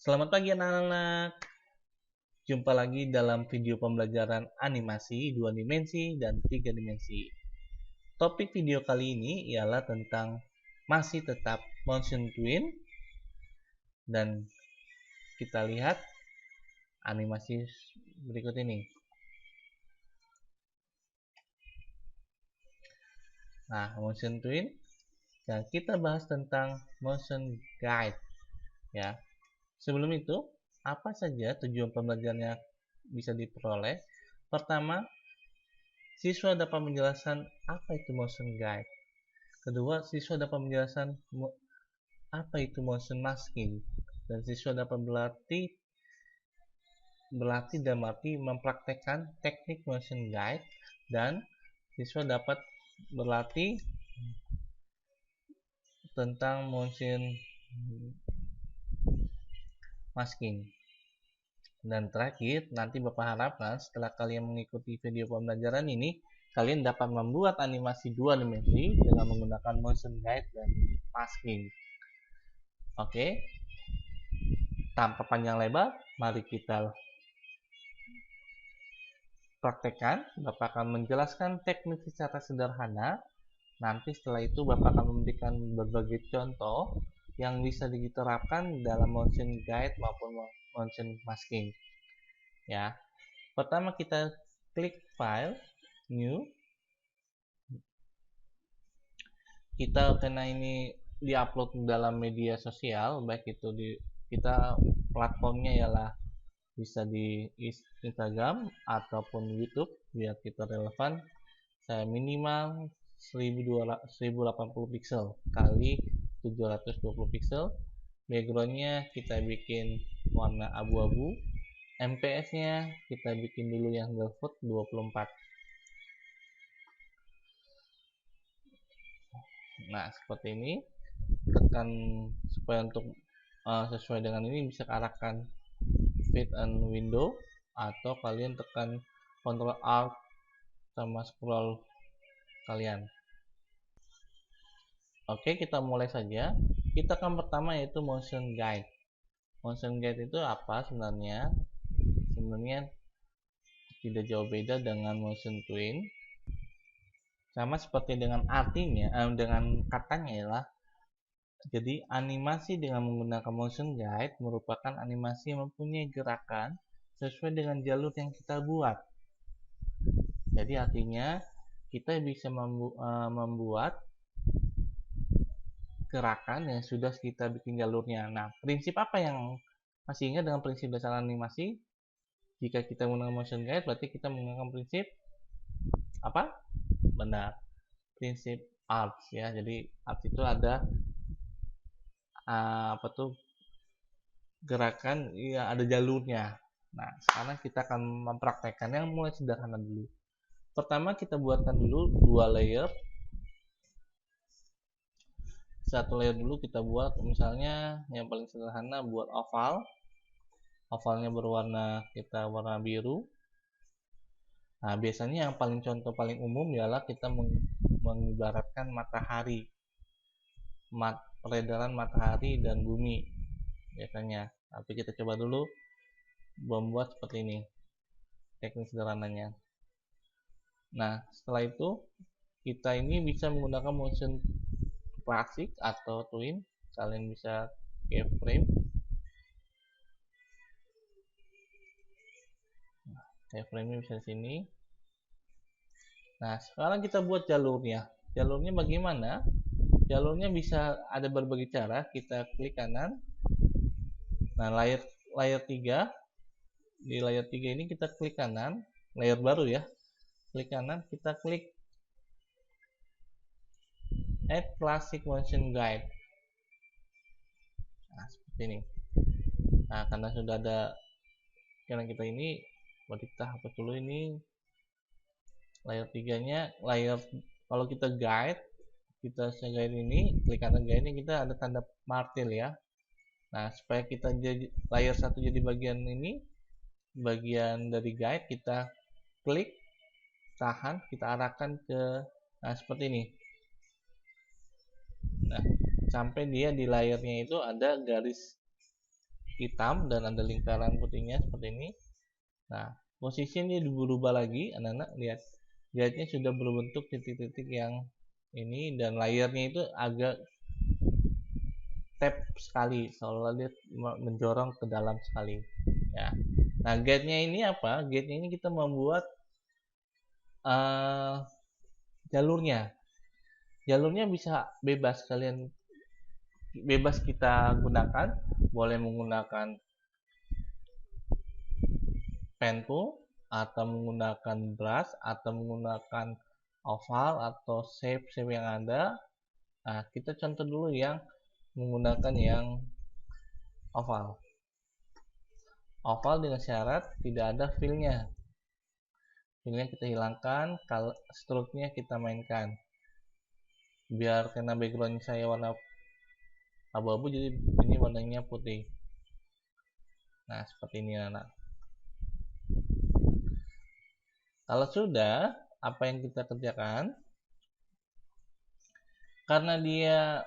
Selamat pagi anak-anak. Jumpa lagi dalam video pembelajaran animasi 2 dimensi dan 3 dimensi. Topik video kali ini ialah tentang masih tetap motion twin, dan kita lihat animasi berikut ini. Nah, motion twin, dan kita bahas tentang motion guide ya. Sebelum itu, apa saja tujuan pembelajarannya bisa diperoleh? Pertama, siswa dapat menjelaskan apa itu motion guide. Kedua, siswa dapat menjelaskan apa itu motion masking. Dan siswa dapat berlatih dan mempraktekkan teknik motion guide. Dan siswa dapat berlatih tentang motion masking. Dan terakhir, nanti Bapak harapkan setelah kalian mengikuti video pembelajaran ini, kalian dapat membuat animasi 2 dimensi dengan menggunakan motion guide dan masking. Oke, tanpa panjang lebar, mari kita praktekkan. Bapak akan menjelaskan teknik secara sederhana. Nanti setelah itu Bapak akan memberikan berbagai contoh yang bisa diterapkan dalam motion guide maupun motion masking. Ya, pertama kita klik file, new. Kita karena ini diupload dalam media sosial, baik itu kita platformnya ialah bisa di Instagram ataupun YouTube biar kita relevan. Saya minimal 1080 pixel kali 720 pixel. Backgroundnya kita bikin warna abu-abu. MPS nya kita bikin dulu yang default 24. Nah, seperti ini. Tekan supaya untuk sesuai dengan ini bisa arahkan fit and window, atau kalian tekan Ctrl Alt sama scroll kalian. Oke, kita mulai saja. Kita akan pertama yaitu motion guide. Motion guide itu apa sebenarnya? Sebenarnya tidak jauh beda dengan motion twin. Sama seperti dengan artinya, dengan katanya ialah, jadi animasi dengan menggunakan motion guide merupakan animasi yang mempunyai gerakan sesuai dengan jalur yang kita buat. Jadi artinya kita bisa membuat gerakan yang sudah kita bikin jalurnya. Nah, prinsip apa yang masih ingat dengan prinsip dasar animasi? Jika kita menggunakan motion guide, berarti kita menggunakan prinsip apa? Benar, prinsip arcs ya. Jadi arcs itu ada gerakan ya, ada jalurnya. Nah, sekarang kita akan mempraktekkan yang mulai sederhana dulu. Pertama, kita buatkan dulu 2 layer. Satu layer dulu kita buat, misalnya yang paling sederhana buat oval. Ovalnya berwarna warna biru. Nah, biasanya yang contoh paling umum ialah kita mengibaratkan matahari, peredaran matahari dan bumi biasanya. Tapi kita coba dulu membuat seperti ini teknik sederhananya. Nah, setelah itu kita ini bisa menggunakan motion klasik atau twin. Kalian bisa keyframe. Keyframe-nya bisa di sini. Nah, sekarang kita buat jalurnya. Jalurnya bagaimana? Jalurnya bisa ada berbagai cara. Kita klik kanan. Nah, layer 3. Di layer 3 ini kita klik kanan, layer baru ya. Klik kanan, kita klik Add Classic Motion Guide. Nah, seperti ini. Nah, karena sudah ada kita ini, kita hapus dulu ini layer 3-nya. Kalau kita guide, guide ini, klik kanan guide ini, kita ada tanda martil ya. Nah, supaya kita jadi layer 1 jadi bagian ini, bagian dari guide, kita klik, tahan, kita arahkan ke seperti ini. Nah, sampai dia di layarnya itu ada garis hitam dan ada lingkaran putihnya seperti ini. Nah, posisinya berubah lagi, anak-anak lihat, guide-nya sudah berbentuk titik-titik yang ini, dan layarnya itu agak tap sekali, seolah dia menjorong ke dalam sekali ya. Nah, guide-nya ini apa? Guide-nya ini kita membuat jalurnya bisa bebas, bebas kita gunakan, boleh menggunakan pen tool atau menggunakan brush atau menggunakan oval atau shape yang ada. Nah, kita contoh dulu yang menggunakan yang oval dengan syarat tidak ada fill-nya kita hilangkan, kalau stroke-nya kita mainkan biar karena background saya warna abu-abu, jadi ini warnanya putih. Nah, seperti ini anak. Kalau sudah, apa yang kita kerjakan, karena dia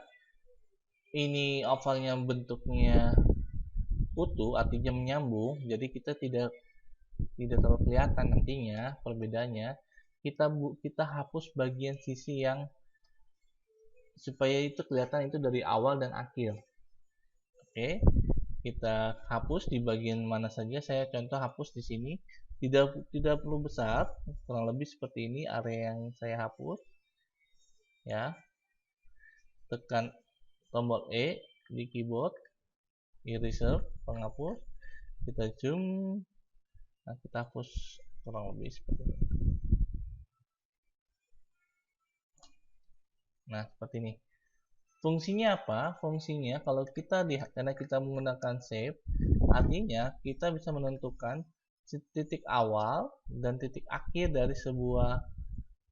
ini ovalnya bentuknya utuh, artinya menyambung, jadi kita tidak terlalu kelihatan nantinya perbedaannya. Kita hapus bagian sisi yang supaya itu kelihatan itu dari awal dan akhir. Oke, kita hapus di bagian mana saja. Saya contoh hapus di sini, tidak perlu besar, kurang lebih seperti ini area yang saya hapus ya. Tekan tombol E di keyboard, eraser, penghapus, kita zoom. Nah, kita hapus kurang lebih seperti ini. Nah, seperti ini. Fungsinya apa? Fungsinya kalau karena kita menggunakan shape, artinya kita bisa menentukan titik awal dan titik akhir dari sebuah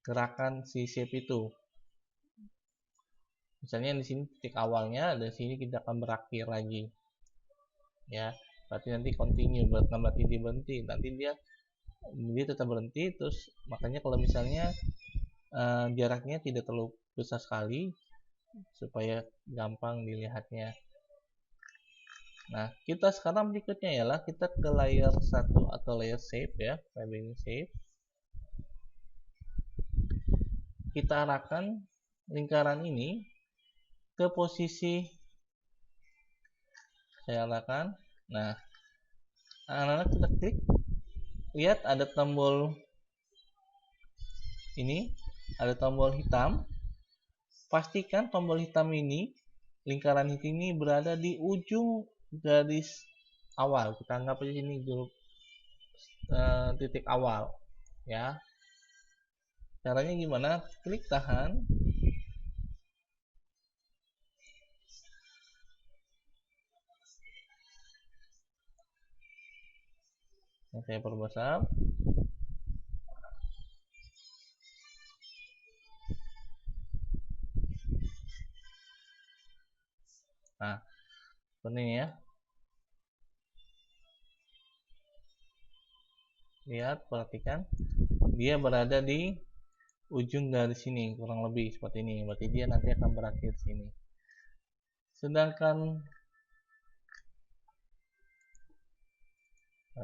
gerakan si shape itu. Misalnya di sini titik awalnya, dan sini kita akan berakhir lagi. Ya, berarti nanti continue, berarti dia berhenti. Nanti dia tetap berhenti, terus makanya kalau misalnya jaraknya tidak terlalu besar sekali supaya gampang dilihatnya. Nah, kita sekarang berikutnya ialah kita ke layer 1 atau layer shape ya, labeling shape. Kita arahkan lingkaran ini ke posisi, saya arahkan. Nah, anak-anak kita klik, lihat ada tombol ini, ada tombol hitam. Pastikan tombol hitam ini, lingkaran ini berada di ujung garis awal. Kita anggap aja ini grup titik awal ya. Caranya gimana? Klik tahan, yang saya perbesar. Nah, seperti ini ya. Lihat, perhatikan, dia berada di ujung dari sini, kurang lebih seperti ini. Berarti dia nanti akan berakhir sini. Sedangkan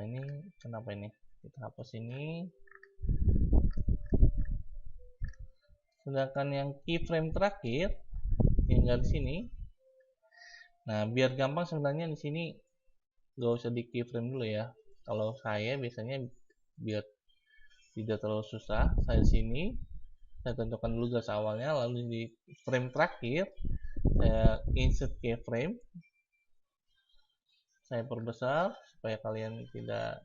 ini kenapa ini? Kita hapus ini. Sedangkan yang keyframe terakhir yang garis sini. Nah, biar gampang sebenarnya di sini gak usah di keyframe dulu ya. Kalau saya biasanya biar tidak terlalu susah, saya sini saya tentukan dulu garis awalnya, lalu di frame terakhir saya insert keyframe, saya perbesar supaya kalian tidak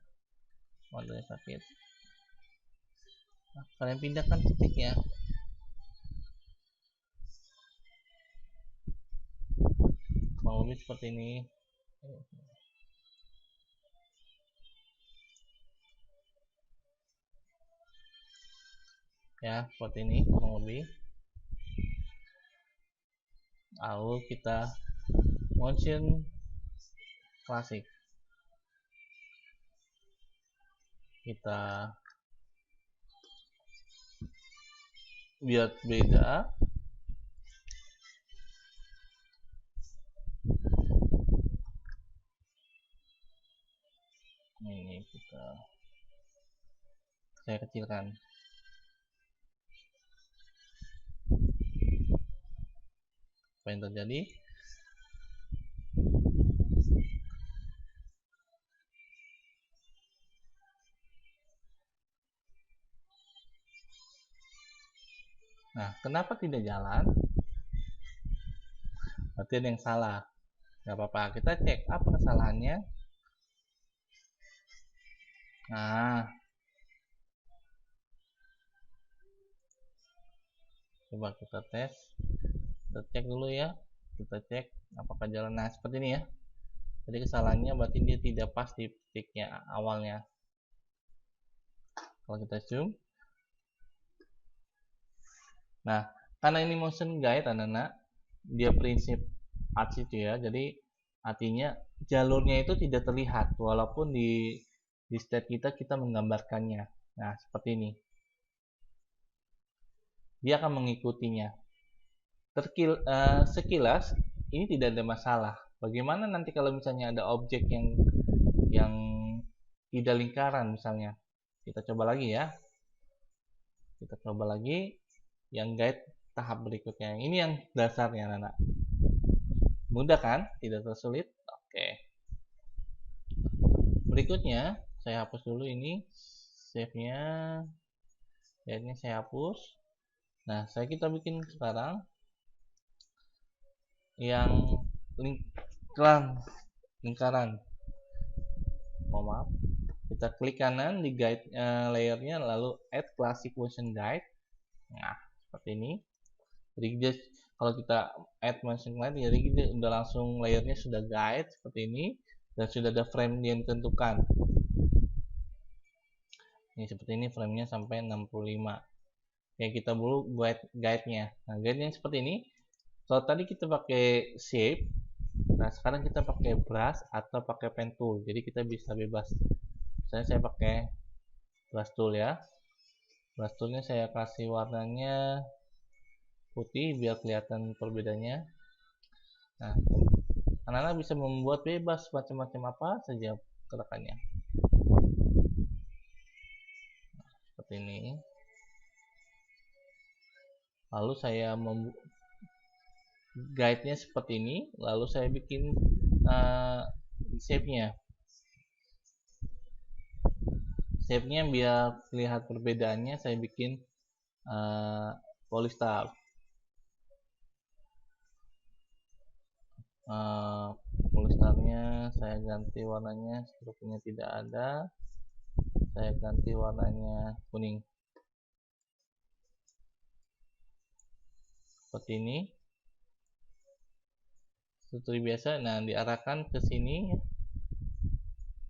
matanya sakit. Nah, kalian pindahkan titiknya. Kurang lebih seperti ini. Ya, seperti ini kurang lebih. Lalu kita motion klasik, kita buat beda. Ini saya kecilkan. Apa yang terjadi? Nah, kenapa tidak jalan? Berarti ada yang salah. Gak apa-apa, kita cek apa kesalahannya. Nah, coba kita tes. Kita cek dulu ya. Kita cek apakah jalan. Nah, seperti ini ya. Jadi kesalahannya berarti dia tidak pas di titiknya awalnya. Kalau kita zoom. Nah, karena ini motion guide anak-anak, dia prinsip arts itu ya. Jadi artinya jalurnya itu tidak terlihat walaupun di state kita menggambarkannya. Nah, seperti ini. Dia akan mengikutinya. Sekilas ini tidak ada masalah. Bagaimana nanti kalau misalnya ada objek yang tidak lingkaran misalnya? Kita coba lagi ya. Kita coba lagi yang guide tahap berikutnya. Ini yang dasarnya anak-anak. Mudah kan? Tidak tersulit. Oke. Berikutnya saya hapus dulu ini save-nya. Guide-nya saya hapus. Nah, kita bikin sekarang yang lingkaran. Maaf. Kita klik kanan di guide layernya, lalu add classic motion guide. Nah, seperti ini. Jadi kalau kita add motion guide, jadi kita udah langsung layernya sudah guide seperti ini dan sudah ada frame yang ditentukan. Ini seperti ini framenya sampai 65. Ya, kita dulu guide-nya. Nah, guide-nya seperti ini. Kalau tadi kita pakai shape, nah sekarang kita pakai brush atau pakai pen tool. Jadi kita bisa bebas. Misalnya saya pakai brush tool ya. Brush toolnya saya kasih warnanya putih biar kelihatan perbedaannya. Nah, anak-anak bisa membuat bebas macam-macam apa saja gerakannya. Nah, seperti ini. Lalu saya guide-nya seperti ini, lalu saya bikin shape-nya. Shape-nya biar lihat perbedaannya, saya bikin polystar. Polystarnya saya ganti warnanya, struknya tidak ada. Saya ganti warnanya kuning. Seperti ini. Seperti biasa, nah diarahkan ke sini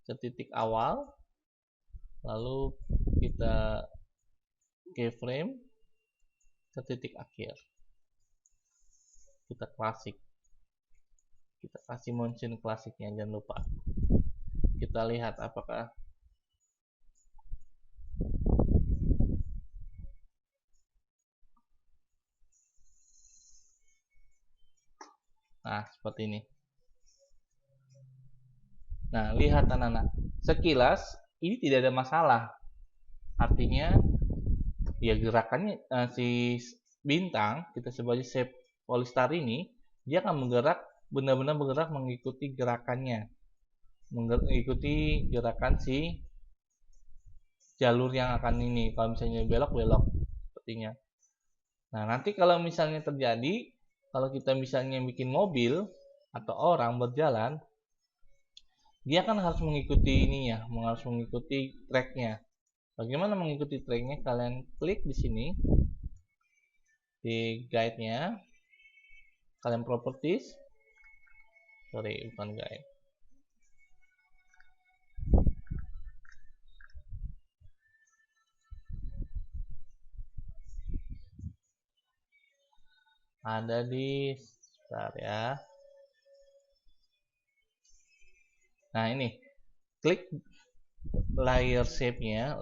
ke titik awal, lalu kita keyframe ke titik akhir. Kita klasik, kita kasih motion klasiknya, jangan lupa. Kita lihat apakah nah seperti ini. Nah, lihat anak-anak, sekilas ini tidak ada masalah. Artinya ya gerakannya si bintang kita sebagai shape polystar ini, dia akan benar-benar bergerak mengikuti gerakannya, mengikuti gerakan si jalur yang akan ini. Kalau misalnya belok sepertinya. Nah, nanti kalau misalnya terjadi, kalau kita misalnya bikin mobil atau orang berjalan, dia kan harus mengikuti ininya, harus mengikuti tracknya. Bagaimana mengikuti tracknya? Kalian klik di sini di guide-nya, kalian properties, bukan guide, ada di sebentar ya. Nah, ini klik layer shape-nya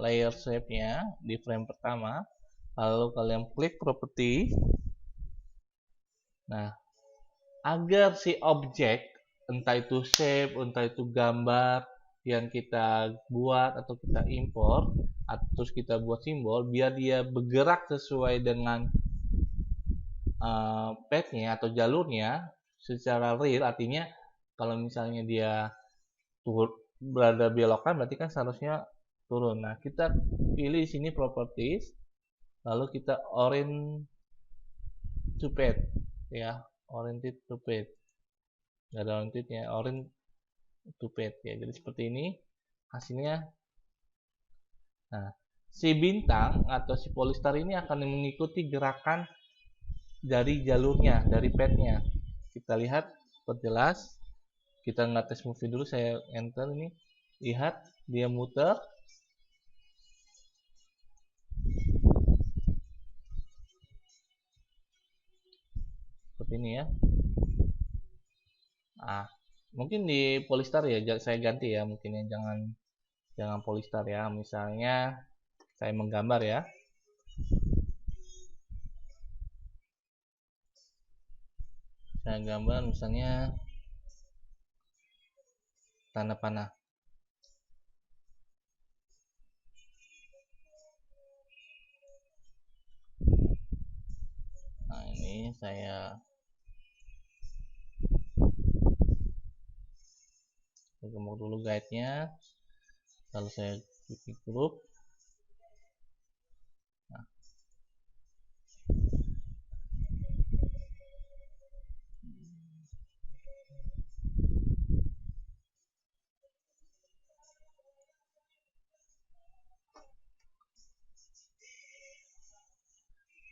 di frame pertama, lalu kalian klik property. Nah, agar si objek, entah itu shape, entah itu gambar, yang kita buat atau kita impor, terus kita buat simbol, biar dia bergerak sesuai dengan path-nya atau jalurnya secara real, artinya kalau misalnya dia berada belokan berarti kan seharusnya turun. Nah, kita pilih di sini properties, lalu kita orient to path ya, oriented to path. Nggak ada orientednya, orient to path ya. Jadi seperti ini hasilnya. Nah, si bintang atau si Polestar ini akan mengikuti gerakan dari jalurnya, dari path-nya. Kita lihat perjelas. Kita nggak tes movie dulu, saya enter ini. Lihat, dia muter. Seperti ini ya. Nah, mungkin di Polestar ya, saya ganti ya, mungkin ya, jangan Polestar ya. Misalnya saya menggambar ya. Saya gambar misalnya tanda panah. Nah, ini saya gemuk dulu guide-nya, lalu saya bikin grup. Nah,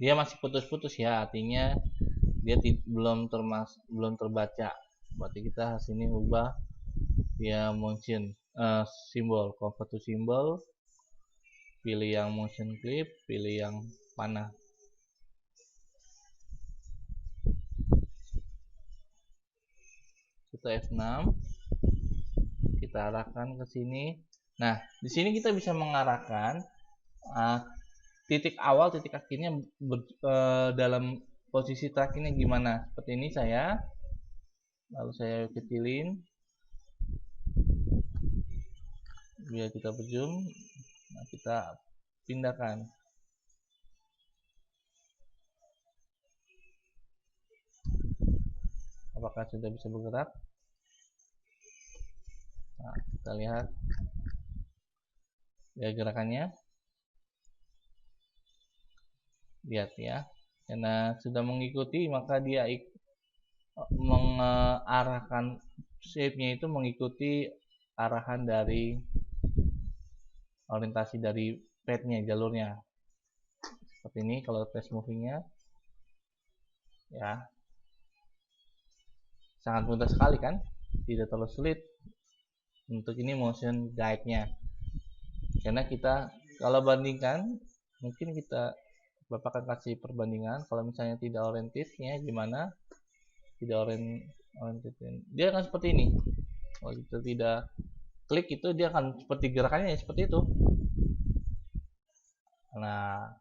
dia masih putus-putus ya, artinya dia belum terbaca. Berarti kita sini ubah dia motion simbol, convert to symbol, pilih yang motion clip, pilih yang panah. Kita F6, kita arahkan ke sini. Nah, di sini kita bisa mengarahkan titik awal, titik akhirnya dalam posisi terakhirnya gimana. Seperti ini saya, lalu saya kecilin biar kita zoom. Nah, kita pindahkan. Apakah sudah bisa bergerak? Nah, kita lihat ya gerakannya. Lihat ya, karena sudah mengikuti maka dia mengarahkan shape-nya itu mengikuti arahan dari orientasi dari path-nya, jalurnya. Seperti ini kalau test moving-nya ya, sangat mudah sekali kan, tidak terlalu sulit. Untuk ini motion guide-nya, karena kita kalau bandingkan, mungkin Bapak akan kasih perbandingan. Kalau misalnya tidak orientednya gimana, tidak oriented, dia akan seperti ini. Kalau kita tidak klik itu, dia akan seperti gerakannya seperti itu. Nah,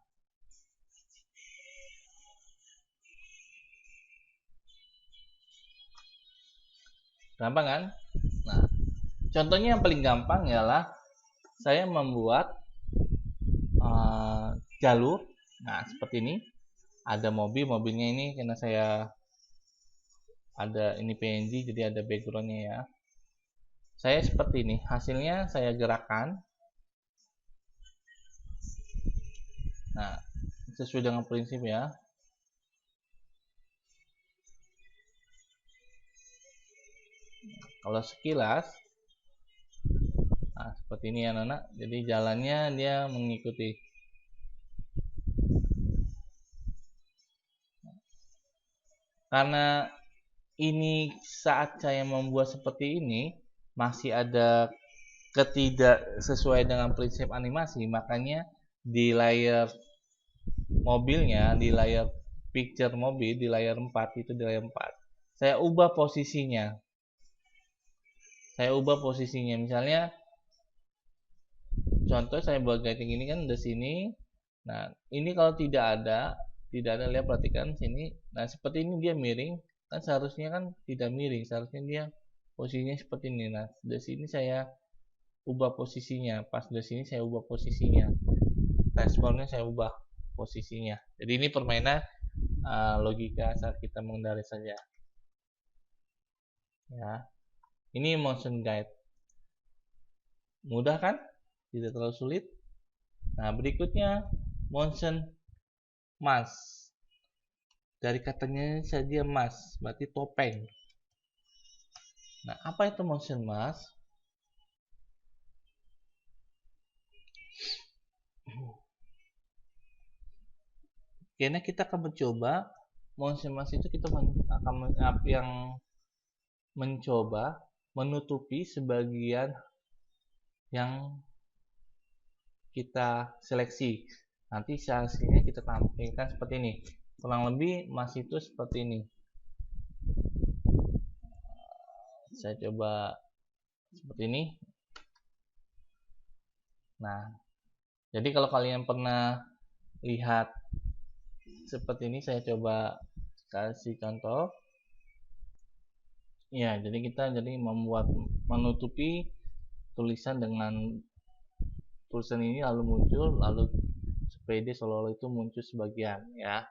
gampang kan? Nah, contohnya yang paling gampang ialah saya membuat jalur. Nah, seperti ini. Ada mobilnya ini karena saya ada ini PNG, jadi ada backgroundnya ya. Saya seperti ini, hasilnya saya gerakkan. Nah, sesuai dengan prinsip ya. Kalau sekilas, nah seperti ini ya anak-anak. Jadi jalannya dia mengikuti. Karena ini saat saya membuat seperti ini masih ada sesuai dengan prinsip animasi, makanya di layar mobilnya, di layar picture mobil, di layar 4 itu, di layar 4 saya ubah posisinya. Misalnya contoh saya buat guiding ini kan di sini. Nah, ini kalau tidak ada lihat, perhatikan sini. Nah, seperti ini dia miring, kan seharusnya kan tidak miring, seharusnya dia posisinya seperti ini. Nah, di sini saya ubah posisinya. Pas dari sini saya ubah posisinya, responnya saya ubah posisinya. Jadi ini permainan logika saat kita mengendarai saja. Ya, ini motion guide. Mudah kan? Tidak terlalu sulit. Nah, berikutnya motion mask. Dari katanya saja mask, berarti topeng. Nah, apa itu motion mask? Karena kita akan mencoba motion mask itu kita akan yang mencoba menutupi sebagian yang kita seleksi. Nanti hasilnya kita tampilkan seperti ini. Kurang lebih mask itu seperti ini. Saya coba seperti ini. Nah, jadi kalau kalian pernah lihat seperti ini, saya coba kasih contoh. Ya, jadi kita membuat menutupi tulisan dengan tulisan ini lalu muncul, lalu sepeda seolah-olah itu muncul sebagian, ya.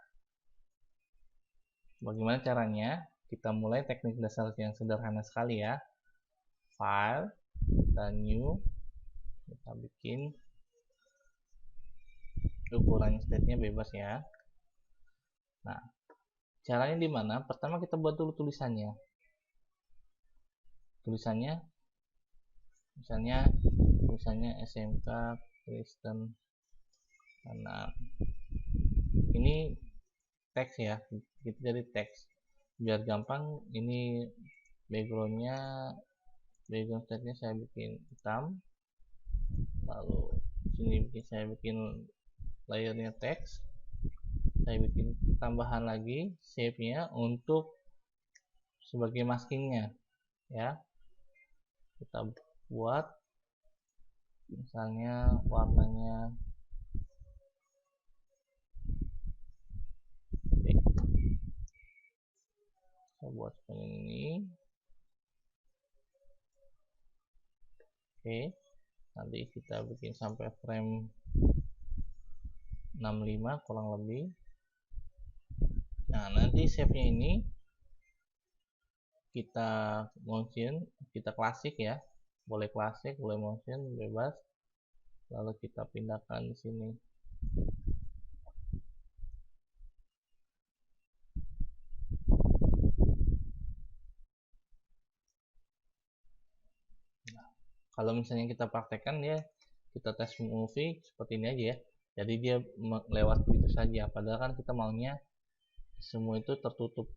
Bagaimana caranya? Kita mulai teknik dasar yang sederhana sekali ya. File, kita new, kita bikin ukuran state-nya bebas ya. Nah, caranya di mana? Pertama kita buat dulu tulisannya. Tulisannya misalnya SMK Kristen 6. Ini teks ya, kita jadi teks biar gampang. Ini background state-nya saya bikin hitam, lalu sini saya bikin layernya teks, saya bikin tambahan lagi shape-nya untuk sebagai maskingnya ya. Kita buat misalnya warnanya saya buat seperti ini. Oke, nanti kita bikin sampai frame 65 kurang lebih. Nah, nanti shape-nya ini kita motion, kita klasik ya, boleh klasik, boleh motion, bebas. Lalu kita pindahkan di sini. Nah, kalau misalnya kita praktekkan ya, kita tes movie seperti ini aja ya. Jadi dia lewat begitu saja, padahal kan kita maunya semua itu tertutup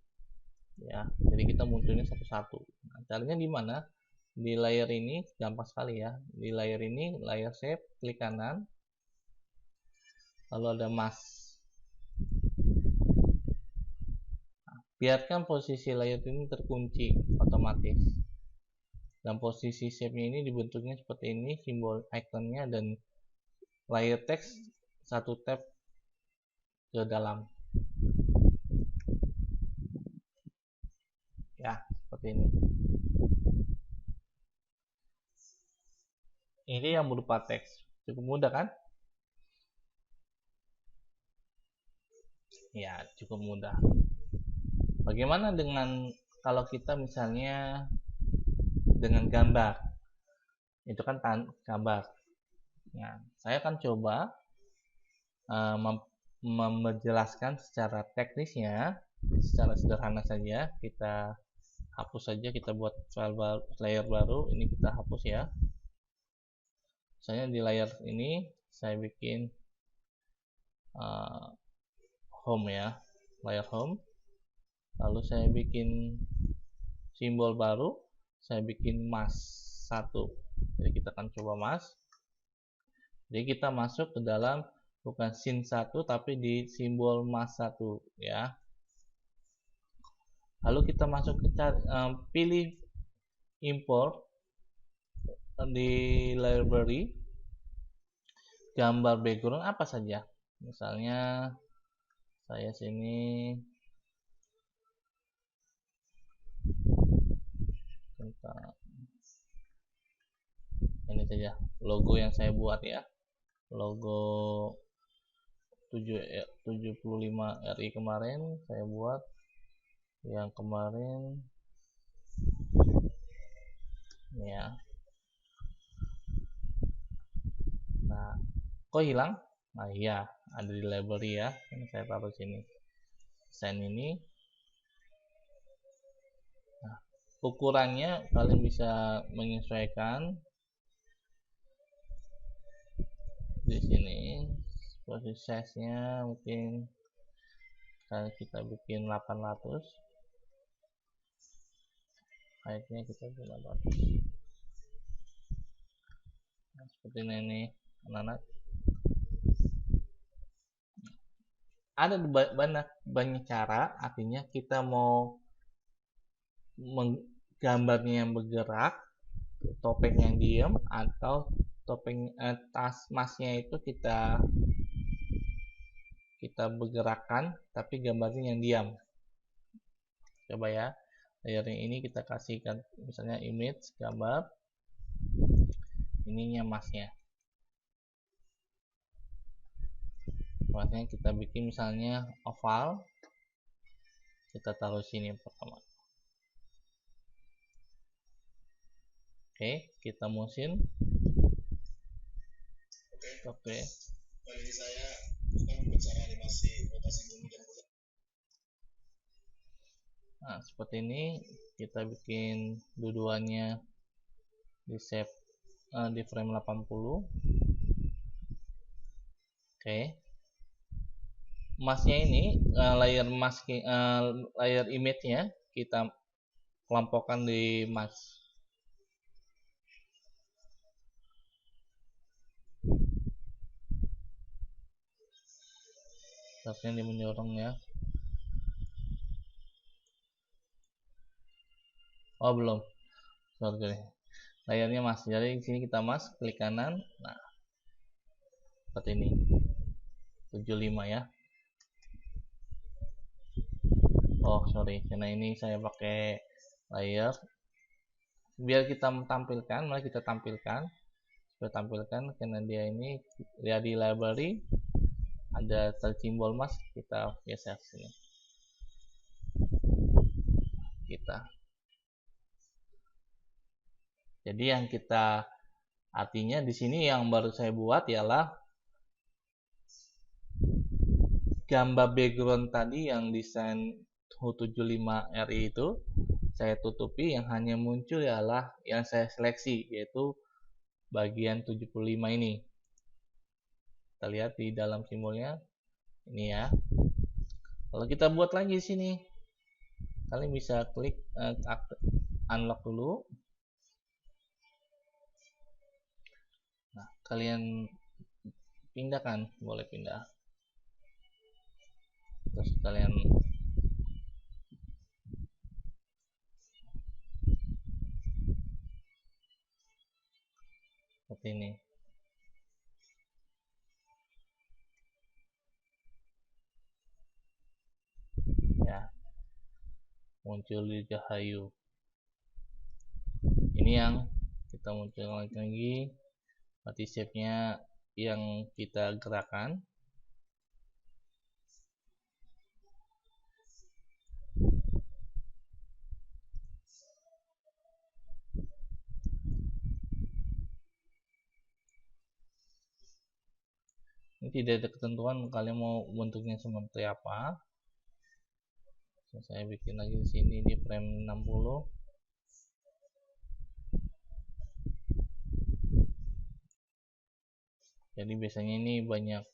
ya. Jadi kita munculnya satu-satu. Nah, caranya di mana? Di layer ini gampang sekali ya. Di layer ini, layer shape, klik kanan, lalu ada mask. Nah, biarkan posisi layer ini terkunci otomatis. Dan posisi shape-nya ini dibentuknya seperti ini, simbol ikonnya, dan layer text satu tab ke dalam. Ya, seperti ini. Ini yang berupa teks. Cukup mudah kan? Ya, cukup mudah. Bagaimana dengan kalau kita misalnya dengan gambar? Itu kan gambar. Nah, saya akan coba menjelaskan secara teknisnya, secara sederhana saja. Kita hapus saja, kita buat file baru, layer baru. Ini kita hapus ya. Misalnya di layer ini saya bikin home ya, layer home. Lalu saya bikin simbol baru, saya bikin mask 1. Jadi kita akan coba mask. Jadi kita masuk ke dalam bukan scene 1 tapi di simbol mask 1 ya. Lalu kita masuk ke pilih import di library gambar background apa saja. Misalnya saya sini tentang ini saja logo yang saya buat ya, logo 75 RI kemarin saya buat, yang kemarin ya. Nah, kok hilang? Nah iya, ada di library ya, ini saya taruh sini, desain ini. Nah, ukurannya kalian bisa menyesuaikan di sini. Seperti size nya mungkin kita bikin 800, height-nya kita bikin 800. Nah, seperti ini anak-anak. Ada banyak cara, artinya kita mau gambarnya yang bergerak, topeng yang diam, atau topeng tas masnya itu kita bergerakkan tapi gambarnya yang diam. Coba ya, layering ini kita kasihkan misalnya image gambar, ininya masnya. Masnya kita bikin misalnya oval, kita taruh sini pertama. Oke, kita motion. Oke. Kali saya akan membaca animasi rotasi bumi dan bulan. Nah, seperti ini kita bikin dua-duanya di save di frame 80. Oke. Masknya ini layer mask layer image-nya kita kelompokkan di mask. Harusnya dia menyorong ya. Oh belum, sorry. Layarnya mask, jadi di sini kita mask, klik kanan. Nah, seperti ini 75 ya. Oh sorry, karena ini saya pakai layer. Biar kita tampilkan, mari kita tampilkan. Supaya tampilkan, karena dia ini lihat di library ada simbol mask, kita geser sini. Jadi yang kita artinya di sini yang baru saya buat ialah gambar background tadi yang desain HU75RI itu saya tutupi, yang hanya muncul ialah yang saya seleksi, yaitu bagian 75 ini. Kita lihat di dalam simbolnya ini ya. Kalau kita buat lagi di sini, kalian bisa klik unlock dulu. Nah, kalian pindahkan, boleh pindah. Terus kalian seperti ini. Ya, muncul di Cahayu. Ini yang kita munculkan lagi, berarti shape-nya yang kita gerakan. Ini tidak ada ketentuan kalian mau bentuknya seperti apa. Saya bikin lagi di sini di frame 60. Jadi biasanya ini banyak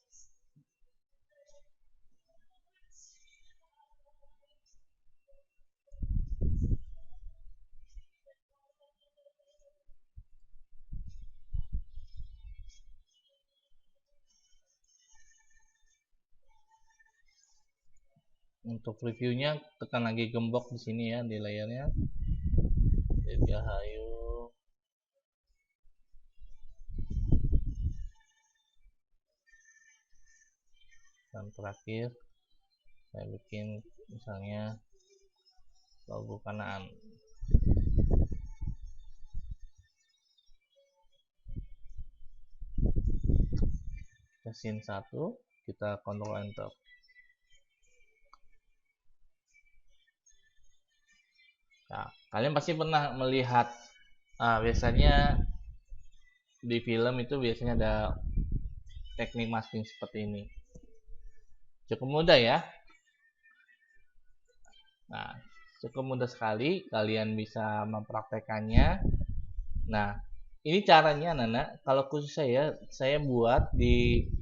untuk reviewnya, tekan lagi gembok di sini ya di layarnya. Dirgahayu. Dan terakhir saya bikin misalnya logo Kanaan. scene 1, kita Ctrl Enter. Nah, kalian pasti pernah melihat biasanya di film itu biasanya ada teknik masking seperti ini. Cukup mudah ya. Nah, cukup mudah sekali kalian bisa mempraktekannya. Nah, ini caranya anak-anak. Kalau khusus saya buat di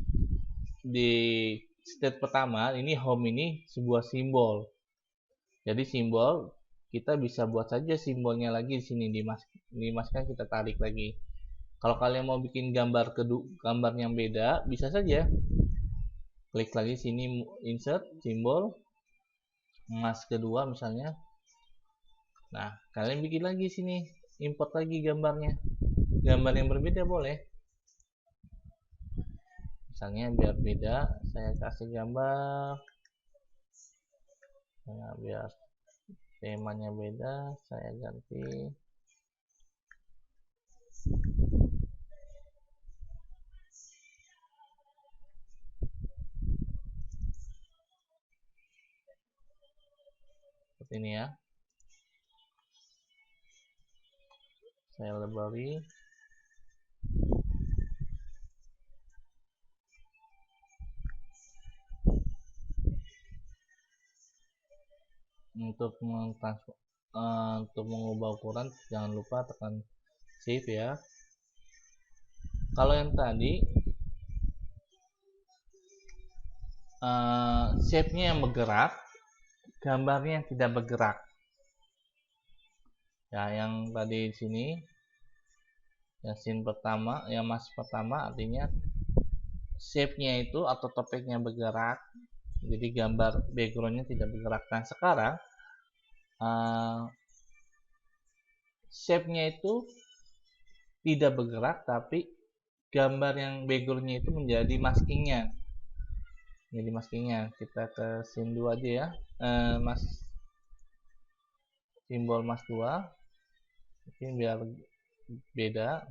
state pertama ini home ini sebuah simbol. Jadi simbol kita bisa buat saja simbolnya lagi di sini dimaskan kita tarik lagi. Kalau kalian mau bikin gambar yang beda, bisa saja klik lagi sini insert simbol mask kedua misalnya. Nah, kalian bikin lagi sini, import lagi gambarnya. Gambar yang berbeda boleh. Misalnya biar beda, saya kasih gambar. Nah, biar temanya beda, saya ganti. Seperti ini ya. Saya lebari. Untuk mengubah ukuran jangan lupa tekan shift ya. Kalau yang tadi shape-nya yang bergerak, gambarnya yang tidak bergerak. Ya, yang tadi di sini yang scene pertama, yang mask pertama artinya shape-nya itu atau topengnya bergerak. Jadi gambar background-nya tidak bergerak. Nah, sekarang shape-nya itu tidak bergerak, tapi gambar yang background-nya itu menjadi maskingnya. Jadi maskingnya kita ke scene 2 aja ya. Simbol mask 2. Mungkin biar beda.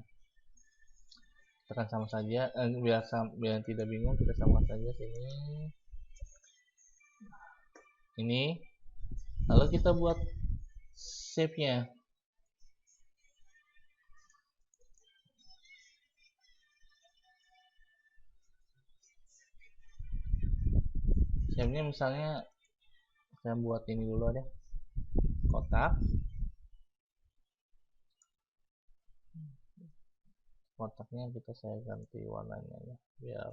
Tekan sama saja. Biar tidak bingung kita sama saja sini. Ini. Lalu kita buat shape-nya. Shape-nya misalnya saya buat ini dulu deh. Kotak. Kotaknya saya ganti warnanya ya, biar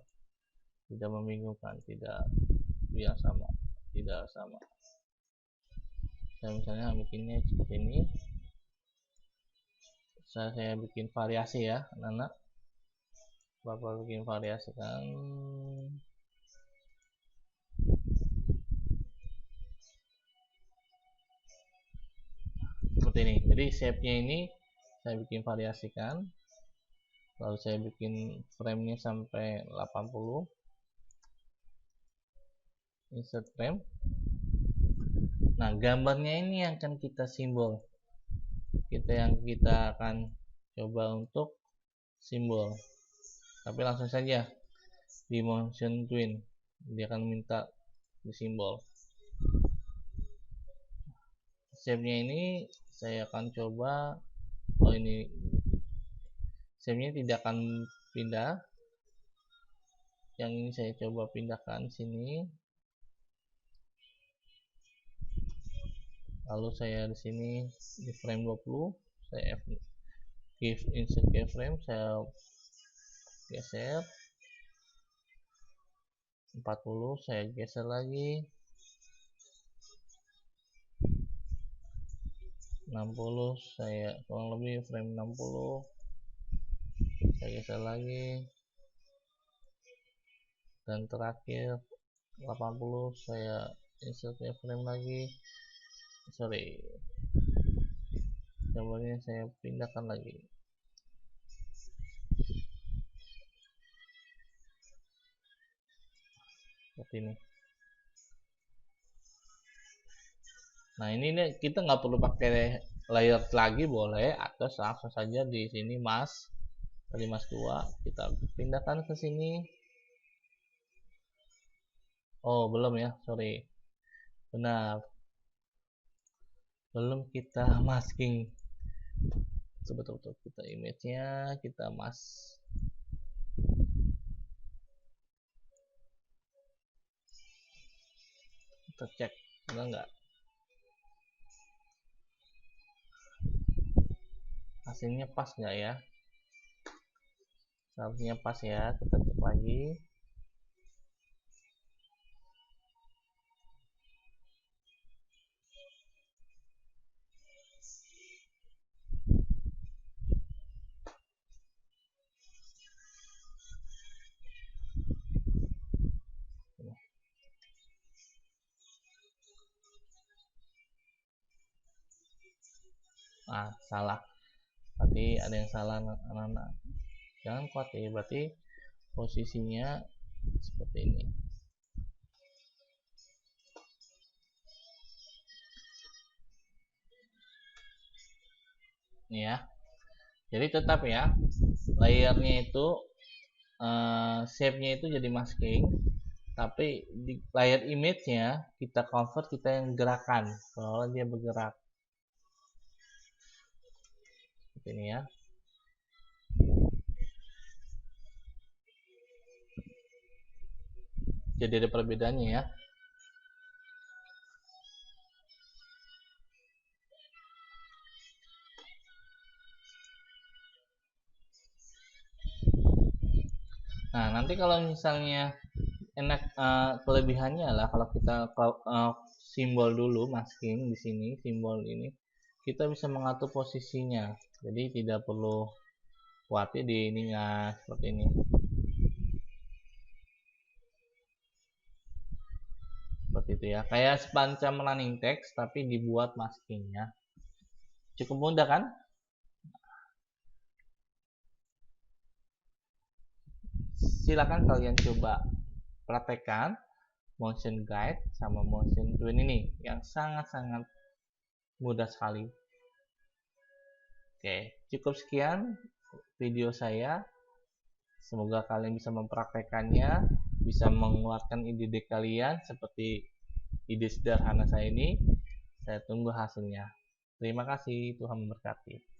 tidak membingungkan, tidak sama. Saya misalnya bikinnya seperti ini. Saya bikin variasi ya, anak-anak. Bapak bikin variasi kan. Seperti ini. Jadi shape-nya ini saya bikin variasikan. Lalu saya bikin frame-nya sampai 80. Insert frame. Nah, gambarnya ini yang akan kita simbol. Kita akan coba untuk simbol. Tapi langsung saja di motion twin. Dia akan minta di simbol. Shape-nya ini saya akan coba ini shape-nya tidak akan pindah. Yang ini saya coba pindahkan sini. Lalu saya di sini di frame 20, saya give insert keyframe, saya geser 40, saya geser lagi 60, saya kurang lebih frame 60, saya geser lagi, dan terakhir 80, saya insert keyframe lagi. Gambarnya saya pindahkan lagi. Seperti ini. Nah, ini nih kita nggak perlu pakai layer lagi, boleh, atau langsung saja di sini mask 2 kita pindahkan ke sini. Oh, belum ya, sorry. Benar, belum kita masking. Betul-betul kita image-nya kita kita cek benar nggak, hasilnya pas nggak ya. Seharusnya pas ya, kita cek lagi. Salah, berarti ada yang salah anak-anak. Jangan khawatir, berarti posisinya seperti ini. Ini ya, jadi tetap ya, layernya itu shape-nya itu jadi masking, tapi di layer image-nya kita convert, kita yang gerakan kalau dia bergerak seperti ini ya. Jadi ada perbedaannya ya. Nah, nanti kalau misalnya enak, kelebihannya lah kalau kita simbol dulu masking di sini, simbol ini kita bisa mengatur posisinya, jadi tidak perlu khawatir di ininya seperti ini. Seperti itu ya, kayak semacam running text tapi dibuat maskingnya. Cukup mudah kan? Silakan kalian coba praktekkan motion guide sama motion twin ini yang sangat-sangat mudah sekali. Oke, cukup sekian video saya. Semoga kalian bisa mempraktekannya, bisa mengeluarkan ide-ide kalian seperti ide sederhana saya ini. Saya tunggu hasilnya. Terima kasih, Tuhan memberkati.